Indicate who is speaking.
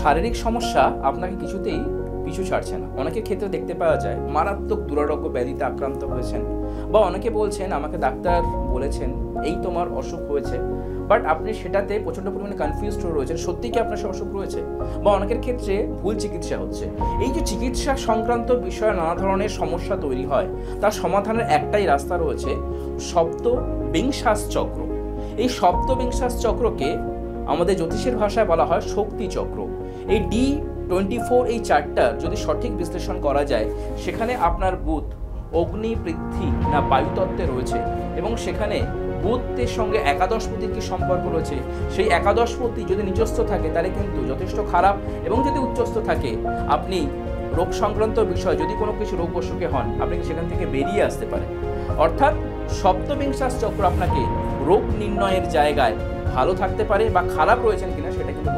Speaker 1: শারীরিক সমস্যা আপনাকে কিছুতেই পিছু ছাড়ছে না। অনেকের ক্ষেত্রে দেখতে পাওয়া যায় মারাত্মক দুরারোগ্য ব্যাধিতে আক্রান্ত হয়েছেন, বা অনেকে বলছেন আমাকে ডাক্তার বলেছেন এই তোমার অসুখ হয়েছে, বাট আপনি সেটাতে প্রচণ্ড পরিমাণে কনফিউজড হয়ে রয়েছেন, সত্যিই কি আপনার সে অসুখ রয়েছে, বা অনেকের ক্ষেত্রে ভুল চিকিৎসা হচ্ছে। এই যে চিকিৎসা সংক্রান্ত বিষয়ে নানা ধরনের সমস্যা তৈরি হয়, তার সমাধানের একটাই রাস্তা রয়েছে, সপ্তবিংশাস চক্র। এই সপ্তবিংশাস চক্রকে আমাদের জ্যোতিষের ভাষায় বলা হয় শক্তি চক্র। এই D24 এই চার্টটার যদি সঠিক বিশ্লেষণ করা যায়, সেখানে আপনার বুধ অগ্নি, পৃথ্বী না বায়ুতত্ত্বে রয়েছে, এবং সেখানে বুধের সঙ্গে একাদশপতির কি সম্পর্ক রয়েছে, সেই একাদশপতি যদি নিচস্থ থাকে তাহলে কিন্তু যথেষ্ট খারাপ, এবং যদি উচ্চস্থ থাকে আপনি রোগ সংক্রান্ত বিষয় যদি কোনো কিছু রোগ অসুখে হন, আপনি সেখান থেকে বেরিয়ে আসতে পারেন। অর্থাৎ সপ্তবিংশাস চক্র আপনাকে রোগ নির্ণয়ের জায়গায় ভালো থাকতে পারে, বা খারাপ রয়েছেন কিনা সেটা কিন্তু